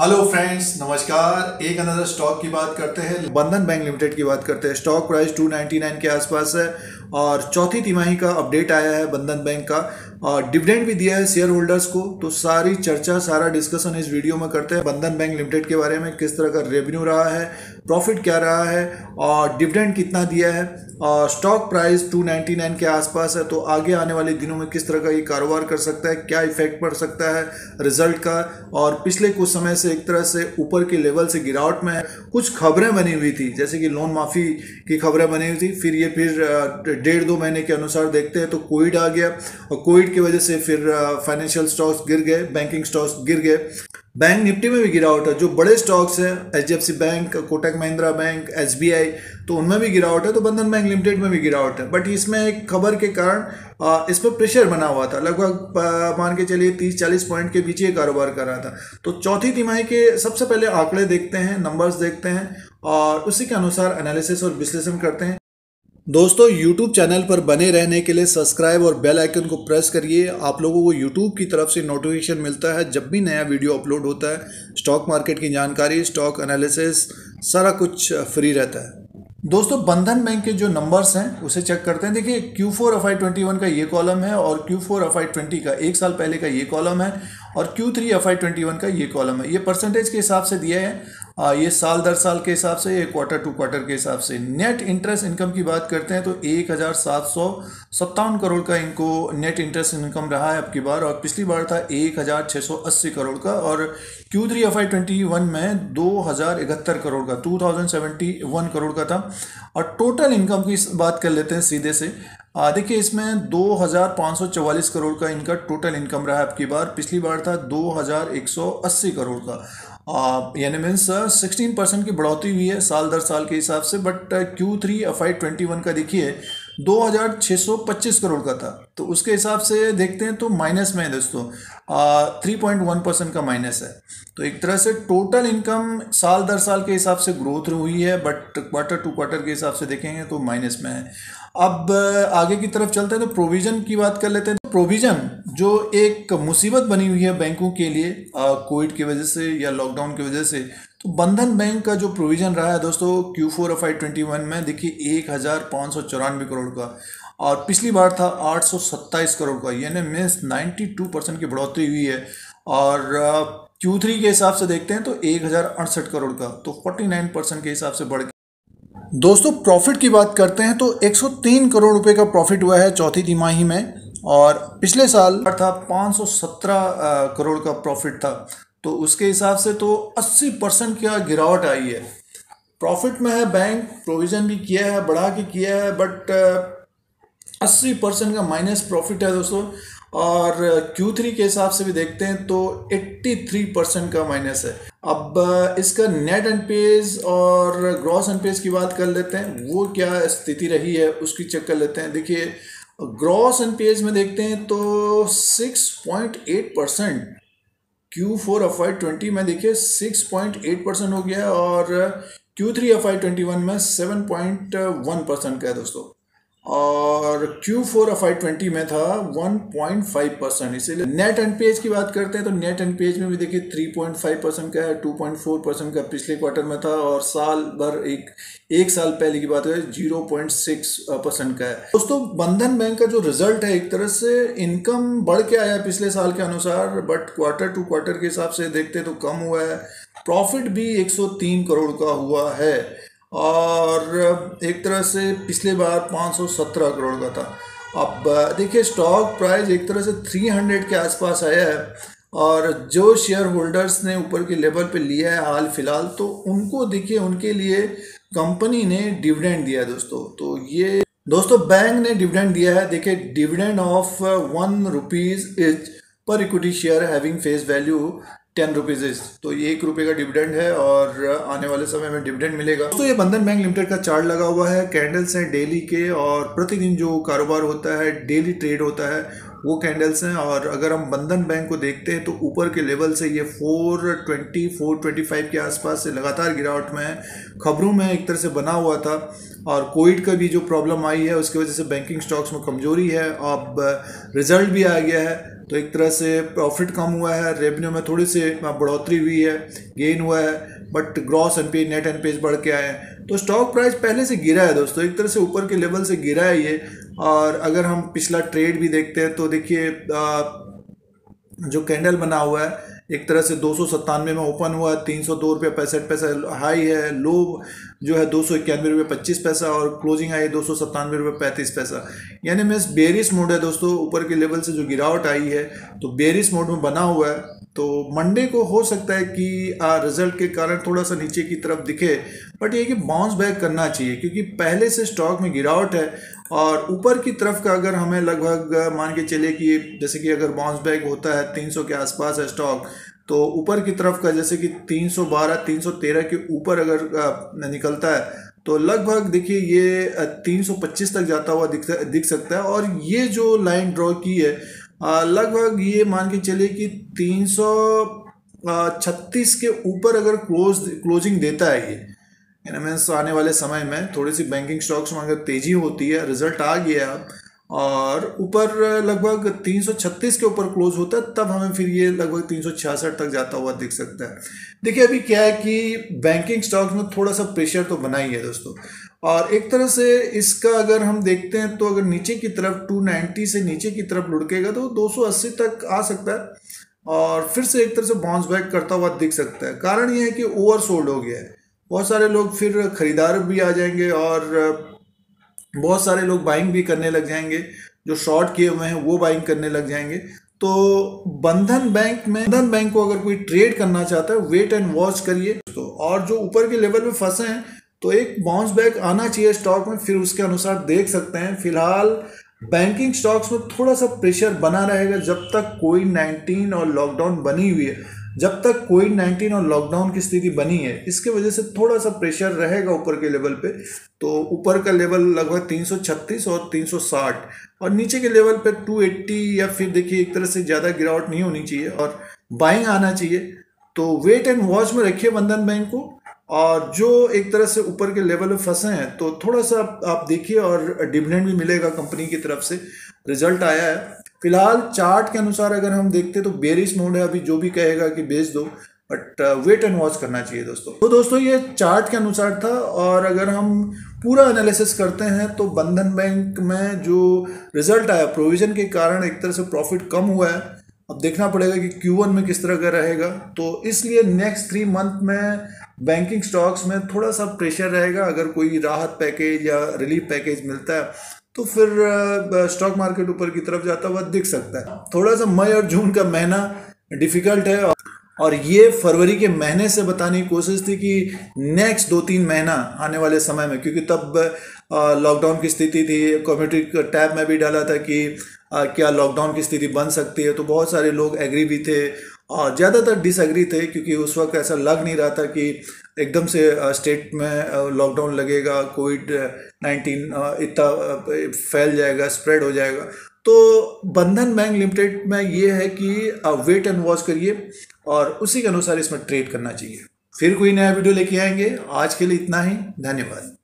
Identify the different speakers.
Speaker 1: Hello friends, नमस्कार। एक another stock की बात करते हैं, बंधन बैंक लिमिटेड की बात करते हैं। स्टॉक प्राइस 299 के आसपास है और चौथी तिमाही का अपडेट आया है बंधन बैंक का और डिविडेंड भी दिया है शेयर होल्डर्स को। तो सारी चर्चा, सारा डिस्कशन इस वीडियो में करते हैं बंधन बैंक लिमिटेड के बारे में। किस तरह का रेवेन्यू रहा है, प्रॉफिट क्या रहा है और डिविडेंड कितना दिया है और स्टॉक प्राइस 299 के आसपास है। तो आगे आने वाले दिनों में किस तरह का ये कारोबार कर सकता है, क्या इफेक्ट पड़ सकता है रिजल्ट का। और पिछले कुछ समय से एक तरह से ऊपर के लेवल से गिरावट में है। कुछ खबरें बनी हुई थी, जैसे कि लोन माफ़ी की खबरें बनी हुई थी, फिर 1.5-2 महीने के अनुसार देखते हैं तो कोविड आ गया और कोविड की वजह से फिर फाइनेंशियल स्टॉक्स गिर गए, बैंकिंग स्टॉक्स गिर गए। बैंक निफ्टी में भी गिरावट है। जो बड़े स्टॉक्स हैं, HDFC bank, Kotak Mahindra bank, SBI, तो उनमें भी गिरावट है। तो बंधन बैंक लिमिटेड में भी गिरावट है। बट इसमें एक खबर के कारण इस पर प्रेशर बना हुआ था। लगभग मान के चलिए 30-40 पॉइंट के पीछे कारोबार कर रहा था। तो चौथी तिमाही के सबसे पहले आंकड़े देखते हैं, नंबर्स देखते हैं और उसी के अनुसार एनालिसिस और विश्लेषण करते हैं। दोस्तों, YouTube चैनल पर बने रहने के लिए सब्सक्राइब और बेल आइकन को प्रेस करिए। आप लोगों को YouTube की तरफ से नोटिफिकेशन मिलता है जब भी नया वीडियो अपलोड होता है। स्टॉक मार्केट की जानकारी, स्टॉक एनालिसिस, सारा कुछ फ्री रहता है। दोस्तों, बंधन बैंक के जो नंबर्स हैं उसे चेक करते हैं। देखिए, Q4 FY21 का ये कॉलम है और Q4 FY20 का एक साल पहले का ये कॉलम है और Q3 FY21 का ये कॉलम है। ये परसेंटेज के हिसाब से दिया है, ये साल दर साल के हिसाब से, ये क्वार्टर टू क्वार्टर के हिसाब से। नेट इंटरेस्ट इनकम की बात करते हैं तो 1757 करोड़ का इनको नेट इंटरेस्ट इनकम रहा है अब की बार, और पिछली बार था 1680 करोड़ का। और Q3 FY21 में 2071 करोड़ का, 2071 करोड़ का था। और टोटल इनकम की बात कर लेते हैं सीधे से। देखिए, इसमें 2544 करोड़ का इनका टोटल इनकम रहा है अब की बार। पिछली बार था 2180 करोड़ का। यानी मीन्स 16% की बढ़ोतरी हुई है साल दर साल के हिसाब से। बट Q3 FY21 का देखिए 2625 करोड़ का था, तो उसके हिसाब से देखते हैं तो माइनस में है दोस्तों, 3.1% का माइनस है। तो एक तरह से टोटल इनकम साल दर साल के हिसाब से ग्रोथ हुई है, बट क्वार्टर टू क्वार्टर के हिसाब से देखेंगे तो माइनस में है। अब आगे की तरफ चलते हैं तो प्रोविजन की बात कर लेते हैं। तो प्रोविजन जो एक मुसीबत बनी हुई है बैंकों के लिए कोविड की वजह से या लॉकडाउन की वजह से, तो बंधन बैंक का जो प्रोविजन रहा है दोस्तों Q4 FY21 में देखिए 1594 करोड़ का, और पिछली बार था 827 करोड़ का। यानी मीन्स 92% की बढ़ोतरी हुई है। और Q3 के हिसाब से देखते हैं तो 1068 करोड़ का, तो 49% के हिसाब से बढ़ गया। दोस्तों, प्रॉफिट की बात करते हैं तो 103 करोड़ रुपए का प्रॉफिट हुआ है चौथी तिमाही में, और पिछले साल था 517 करोड़ का प्रॉफिट था। तो उसके हिसाब से तो 80% का गिरावट आई है। प्रॉफिट में है बैंक, प्रोविजन भी किया है, बढ़ा के किया है, बट 80% का माइनस प्रॉफिट है दोस्तों। और Q3 के हिसाब से भी देखते हैं तो 83% का माइनस है। अब इसका नेट एनपीएज और ग्रॉस एनपीएज की बात कर लेते हैं, वो क्या स्थिति रही है उसकी चेक कर लेते हैं। देखिए, ग्रॉस एनपीएज में देखते हैं तो 6.8%, Q4 FY20 में देखिए 6.8% हो गया और Q3 FY21 में 7.1% का है दोस्तों, और Q4 FY20 में था 1.5%। इसीलिए नेट एनपीएज की बात करते हैं तो नेट एनपीएज में भी देखिए 3.5% का है, 2.4% का पिछले क्वार्टर में था, और साल भर एक साल पहले की बात है 0.6% का है। दोस्तों, बंधन बैंक का जो रिजल्ट है, एक तरह से इनकम बढ़ के आया पिछले साल के अनुसार, बट क्वार्टर टू क्वार्टर के हिसाब से देखते तो कम हुआ है। प्रॉफिट भी 103 करोड़ का हुआ है, और एक तरह से पिछले बार 517 करोड़ का था। अब देखिए, स्टॉक प्राइस एक तरह से 300 के आसपास आया है, और जो शेयर होल्डर्स ने ऊपर के लेवल पे लिया है हाल फिलहाल, तो उनको देखिए, उनके लिए कंपनी ने डिविडेंड दिया है दोस्तों। तो ये दोस्तों बैंक ने डिविडेंड दिया है। देखिए, डिविडेंड ऑफ 1 रुपीज इज पर equity share having face value 10 rupees is, तो ये 1 रुपये का डिविडेंड है और आने वाले समय में डिविडेंड मिलेगा। तो ये बंधन बैंक लिमिटेड का चार्ट लगा हुआ है, कैंडल्स हैं डेली के, और प्रतिदिन जो कारोबार होता है, डेली ट्रेड होता है, वो कैंडल्स हैं। और अगर हम बंधन बैंक को देखते हैं तो ऊपर के लेवल से ये 425 के आसपास से लगातार गिरावट में है। खबरों में एक तरह से बना हुआ था, और कोविड का भी जो प्रॉब्लम आई है उसकी वजह से बैंकिंग स्टॉक्स में कमजोरी है। अब रिजल्ट भी आ गया है, तो एक तरह से प्रॉफिट कम हुआ है, रेवेन्यू में थोड़ी सी बढ़ोतरी हुई है, गेन हुआ है, but gross NPA net NPA बढ़ के आए हैं। तो स्टॉक प्राइस पहले से गिरा है दोस्तों, एक तरह से ऊपर के लेवल से गिरा है ये। और अगर हम पिछला ट्रेड भी देखते हैं तो देखिए जो कैंडल बना हुआ है एक तरह से 297 में ओपन हुआ है, 302 रुपये 65 पैसा हाई है, लो जो है 291 रुपये 25 पैसा और क्लोजिंग आई 297 रुपये 35 पैसा। यानी मैं बेरिश मोड है दोस्तों, ऊपर के लेवल से जो गिरावट आई है तो बेरिश मोड में बना हुआ है। तो मंडे को हो सकता है कि रिजल्ट के कारण थोड़ा सा नीचे की तरफ दिखे, बट ये कि बाउंस बैक करना चाहिए क्योंकि पहले से स्टॉक में गिरावट है। और ऊपर की तरफ का अगर हमें लगभग मान के चले कि जैसे कि अगर बाउंस बैक होता है 300 के आसपास है स्टॉक, तो ऊपर की तरफ का जैसे कि 312 313 के ऊपर अगर निकलता है तो लगभग देखिए ये 325 तक जाता हुआ दिख सकता है। और ये जो लाइन ड्रॉ की है लगभग ये मान के चलिए कि 336 के ऊपर अगर क्लोजिंग देता है ये, मीन्स आने वाले समय में थोड़ी सी बैंकिंग स्टॉक्स में अगर तेजी होती है, रिजल्ट आ गया और ऊपर लगभग 336 के ऊपर क्लोज होता है, तब हमें फिर ये लगभग 366 तक जाता हुआ दिख सकता है। देखिए अभी क्या है कि बैंकिंग स्टॉक्स में थोड़ा सा प्रेशर तो बना ही है दोस्तों, और एक तरह से इसका अगर हम देखते हैं तो अगर नीचे की तरफ 290 से नीचे की तरफ लुढ़केगा तो 280 तक आ सकता है और फिर से एक तरह से बाउंस बैक करता हुआ दिख सकता है। कारण ये है कि ओवरसोल्ड हो गया है, बहुत सारे लोग फिर खरीदार भी आ जाएंगे और बहुत सारे लोग बाइंग भी करने लग जाएंगे, जो शॉर्ट किए हुए हैं वो बाइंग करने लग जाएंगे। तो बंधन बैंक को अगर कोई ट्रेड करना चाहता है वेट एंड वॉच करिए तो, और जो ऊपर के लेवल में फंसे हैं तो एक बाउंस बैक आना चाहिए स्टॉक में, फिर उसके अनुसार देख सकते हैं। फिलहाल बैंकिंग स्टॉक्स में थोड़ा सा प्रेशर बना रहेगा जब तक कोविड-19 और लॉकडाउन बनी हुई है, जब तक कोविड-19 और लॉकडाउन की स्थिति बनी है, इसके वजह से थोड़ा सा प्रेशर रहेगा ऊपर के लेवल पे। तो ऊपर का लेवल लगभग 336 और 360 और नीचे के लेवल पे 280 या फिर देखिए एक तरह से ज़्यादा गिरावट नहीं होनी चाहिए और बाइंग आना चाहिए। तो वेट एंड वॉच में रखिए बंधन बैंक को, और जो एक तरह से ऊपर के लेवल में फंसे हैं तो थोड़ा सा आप देखिए और डिविडेंड भी मिलेगा कंपनी की तरफ से, रिजल्ट आया है। फिलहाल चार्ट के अनुसार अगर हम देखते तो बेरिश मोड है, अभी जो भी कहेगा कि बेच दो, बट वेट एंड वॉच करना चाहिए दोस्तों। तो दोस्तों ये चार्ट के अनुसार था, और अगर हम पूरा एनालिसिस करते हैं तो बंधन बैंक में जो रिजल्ट आया प्रोविजन के कारण एक तरह से प्रॉफिट कम हुआ है। अब देखना पड़ेगा कि Q1 में किस तरह का रहेगा, तो इसलिए नेक्स्ट 3 मंथ में बैंकिंग स्टॉक्स में थोड़ा सा प्रेशर रहेगा। अगर कोई राहत पैकेज या रिलीफ पैकेज मिलता है तो फिर स्टॉक मार्केट ऊपर की तरफ जाता हुआ दिख सकता है। थोड़ा सा मई और जून का महीना डिफिकल्ट है, और ये फरवरी के महीने से बताने की कोशिश थी कि नेक्स्ट 2-3 महीना आने वाले समय में, क्योंकि तब लॉकडाउन की स्थिति थी। कम्युनिटी टैब में भी डाला था कि क्या लॉकडाउन की स्थिति बन सकती है, तो बहुत सारे लोग एग्री भी थे और ज़्यादातर डिसएग्री थे, क्योंकि उस वक्त ऐसा लग नहीं रहा था कि एकदम से स्टेट में लॉकडाउन लगेगा, कोविड-19 इतना फैल जाएगा, स्प्रेड हो जाएगा। तो बंधन बैंक लिमिटेड में ये है कि वेट एंड वॉच करिए और उसी के अनुसार इसमें ट्रेड करना चाहिए। फिर कोई नया वीडियो लेके आएंगे, आज के लिए इतना ही, धन्यवाद।